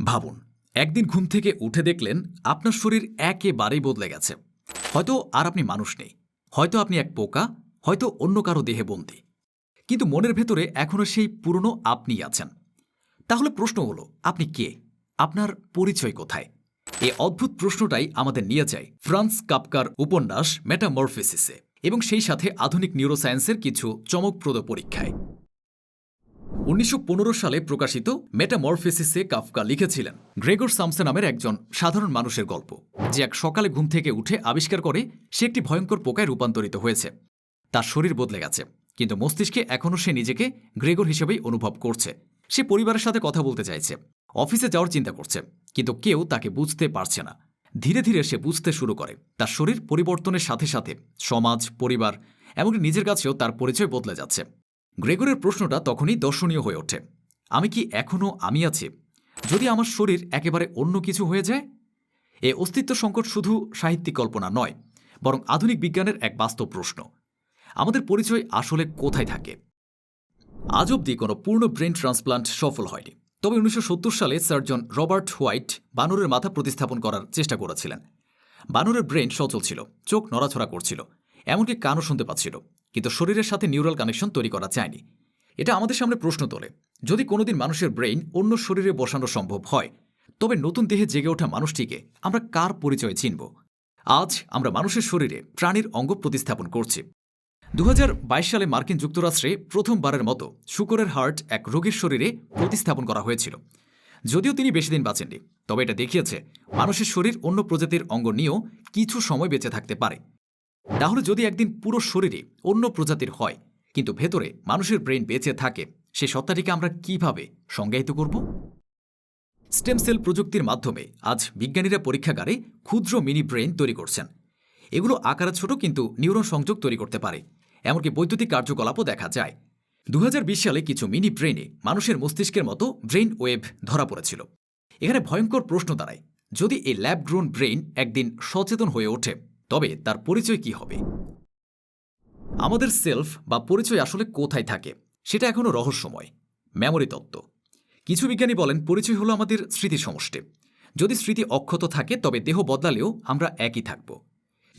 ভাবুন, একদিন ঘুম থেকে উঠে দেখলেন আপনার শরীর একেবারেই বদলে গেছে। হয়তো আর আপনি মানুষ নেই, হয়তো আপনি এক পোকা, হয়তো অন্য কারো দেহে বন্দী, কিন্তু মনের ভেতরে এখনো সেই পুরনো আপনিই আছেন। তাহলে প্রশ্ন হলো, আপনি কে? আপনার পরিচয় কোথায়? এই অদ্ভুত প্রশ্নটাই আমাদের নিয়ে যায় ফ্রান্স কাফকার উপন্যাস মেটামরফিসিসে এবং সেই সাথে আধুনিক নিউরোসায়েন্সের কিছু চমকপ্রদ পরীক্ষায়। ১৯১৫ সালে প্রকাশিত মেটামরফিসিসে কাফকা লিখেছিলেন গ্রেগর সামসে নামের একজন সাধারণ মানুষের গল্প, যে এক সকালে ঘুম থেকে উঠে আবিষ্কার করে সে একটি ভয়ঙ্কর পোকায় রূপান্তরিত হয়েছে। তার শরীর বদলে গেছে, কিন্তু মস্তিষ্কে এখনও সে নিজেকে গ্রেগর হিসেবেই অনুভব করছে। সে পরিবারের সাথে কথা বলতে চাইছে, অফিসে যাওয়ার চিন্তা করছে, কিন্তু কেউ তাকে বুঝতে পারছে না। ধীরে ধীরে সে বুঝতে শুরু করে তার শরীর পরিবর্তনের সাথে সাথে সমাজ, পরিবার, এমনকি নিজের কাছেও তার পরিচয় বদলে যাচ্ছে। গ্রেগরের প্রশ্নটা তখনই দর্শনীয় হয়ে ওঠে, আমি কি এখনও আমি আছি যদি আমার শরীর একেবারে অন্য কিছু হয়ে যায়? এ অস্তিত্ব সংকট শুধু সাহিত্যিক কল্পনা নয়, বরং আধুনিক বিজ্ঞানের এক বাস্তব প্রশ্ন। আমাদের পরিচয় আসলে কোথায় থাকে? আজ অবধি কোনো পূর্ণ ব্রেন ট্রান্সপ্লান্ট সফল হয়নি, তবে ১৯৭০ সালে সার্জন রবার্ট হোয়াইট বানরের মাথা প্রতিস্থাপন করার চেষ্টা করেছিলেন। বানরের ব্রেন সচল ছিল, চোখ নড়াচড়া করছিল, এমনকি কানও শুনতে পাচ্ছিল, কিন্তু শরীরের সাথে নিউরাল কানেকশন তৈরি করা যায়নি। এটা আমাদের সামনে প্রশ্ন তোলে, যদি কোনোদিন মানুষের ব্রেইন অন্য শরীরে বসানো সম্ভব হয়, তবে নতুন দেহে জেগে ওঠা মানুষটিকে আমরা কার পরিচয় চিনব? আজ আমরা মানুষের শরীরে প্রাণীর অঙ্গ প্রতিস্থাপন করছি। ২০২২ সালে মার্কিন যুক্তরাষ্ট্রে প্রথমবারের মতো শূকরের হার্ট এক রোগীর শরীরে প্রতিস্থাপন করা হয়েছিল। যদিও তিনি বেশি দিন বাঁচেননি, তবে এটা দেখিয়েছে মানুষের শরীর অন্য প্রজাতির অঙ্গ নিয়েও কিছু সময় বেঁচে থাকতে পারে। তাহলে যদি একদিন পুরো শরীরে অন্য প্রজাতির হয়, কিন্তু ভেতরে মানুষের ব্রেন বেঁচে থাকে, সে সত্তাটিকে আমরা কিভাবে সংজ্ঞায়িত করব? স্টেম সেল প্রযুক্তির মাধ্যমে আজ বিজ্ঞানীরা পরীক্ষাগারে ক্ষুদ্র মিনি ব্রেন তৈরি করছেন। এগুলো আকারে ছোট, কিন্তু নিউরন সংযোগ তৈরি করতে পারে, এমনকি বৈদ্যুতিক কার্যকলাপও দেখা যায়। ২০২০ সালে কিছু মিনি ব্রেনে মানুষের মস্তিষ্কের মতো ব্রেইন ওয়েভ ধরা পড়েছিল। এখানে ভয়ঙ্কর প্রশ্ন দাঁড়ায়, যদি এই ল্যাব গ্রোন ব্রেইন একদিন সচেতন হয়ে ওঠে, তবে তার পরিচয় কি হবে? আমাদের সেলফ বা পরিচয় আসলে কোথায় থাকে সেটা এখনও রহস্যময়। মেমোরি তত্ত্ব। কিছু বিজ্ঞানী বলেন পরিচয় হলো আমাদের স্মৃতির সমষ্টি। যদি স্মৃতি অক্ষত থাকে, তবে দেহ বদলালেও আমরা একই থাকব।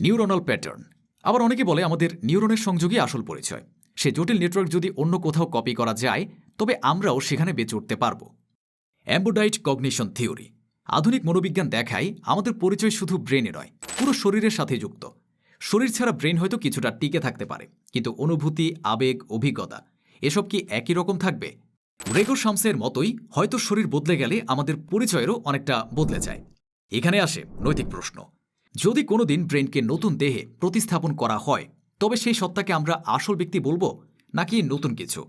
Neuronal pattern. আবার অনেকে বলে আমাদের নিউরনের সংযোগই আসল পরিচয়। সে জটিল নেটওয়ার্ক যদি অন্য কোথাও কপি করা যায়, তবে আমরাও সেখানে বেঁচে উঠতে পারব। এম্বোডাইড কগনিশন থিওরি। আধুনিক মনোবিজ্ঞান দেখায় আমাদের পরিচয় শুধু ব্রেনে নয়, পুরো শরীরের সাথে যুক্ত। শরীর ছাড়া ব্রেন হয়তো কিছুটা টিকে থাকতে পারে, কিন্তু অনুভূতি, আবেগ, অভিজ্ঞতা এসব কি একই রকম থাকবে? গ্রেগর সামসের মতোই হয়তো শরীর বদলে গেলে আমাদের পরিচয়েরও অনেকটা বদলে যায়। এখানে আসে নৈতিক প্রশ্ন। যদি কোনোদিন ব্রেনকে নতুন দেহে প্রতিস্থাপন করা হয়, তবে সেই সত্তাকে আমরা আসল ব্যক্তি বলবো, নাকি নতুন কিছু?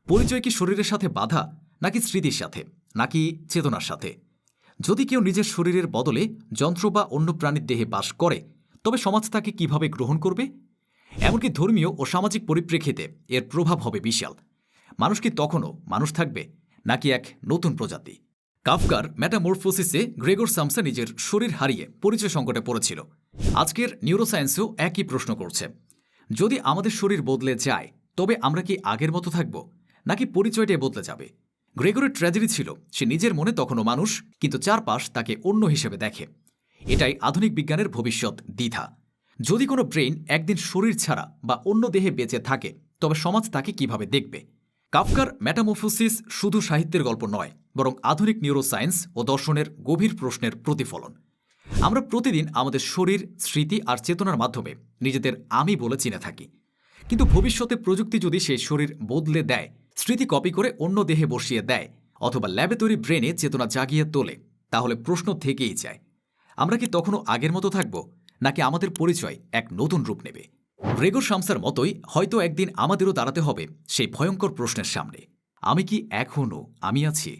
পরিচয় কি শরীরের সাথে বাধা, নাকি স্মৃতির সাথে, নাকি চেতনার সাথে? যদি কেউ নিজের শরীরের বদলে যন্ত্র বা অন্য প্রাণীর দেহে বাস করে, তবে সমাজ তাকে কিভাবে গ্রহণ করবে? এমনকি ধর্মীয় ও সামাজিক পরিপ্রেক্ষিতে এর প্রভাব হবে বিশাল। মানুষ কি তখনও মানুষ থাকবে, নাকি এক নতুন প্রজাতি? কাফকার মেটামরফোসিসে গ্রেগর সামসা নিজের শরীর হারিয়ে পরিচয় সংকটে পড়েছিল। আজকের নিউরোসায়েন্সও একই প্রশ্ন করছে, যদি আমাদের শরীর বদলে যায়, তবে আমরা কি আগের মতো থাকব, নাকি পরিচয়টাই বদলে যাবে? গ্রেগরের ট্র্যাজেডি ছিল, সে নিজের মনে তখনও মানুষ, কিন্তু চারপাশ তাকে অন্য হিসেবে দেখে। এটাই আধুনিক বিজ্ঞানের ভবিষ্যৎ দ্বিধা। যদি কোনো ব্রেইন একদিন শরীর ছাড়া বা অন্য দেহে বেঁচে থাকে, তবে সমাজ তাকে কিভাবে দেখবে? কাফকার মেটামরফোসিস শুধু সাহিত্যের গল্প নয়, বরং আধুনিক নিউরোসায়েন্স ও দর্শনের গভীর প্রশ্নের প্রতিফলন। আমরা প্রতিদিন আমাদের শরীর, স্মৃতি আর চেতনার মাধ্যমে নিজেদের আমি বলে চিনে থাকি, কিন্তু ভবিষ্যতে প্রযুক্তি যদি সেই শরীর বদলে দেয়, স্মৃতি কপি করে অন্য দেহে বসিয়ে দেয়, অথবা ল্যাবে তৈরি ব্রেনে চেতনা জাগিয়ে তোলে, তাহলে প্রশ্ন থেকেই যায়, আমরা কি তখনও আগের মতো থাকব, নাকি আমাদের পরিচয় এক নতুন রূপ নেবে? গ্রেগর সামসার মতোই হয়তো একদিন আমাদেরও দাঁড়াতে হবে সেই ভয়ঙ্কর প্রশ্নের সামনে, আমি কি এখনও আমি আছি?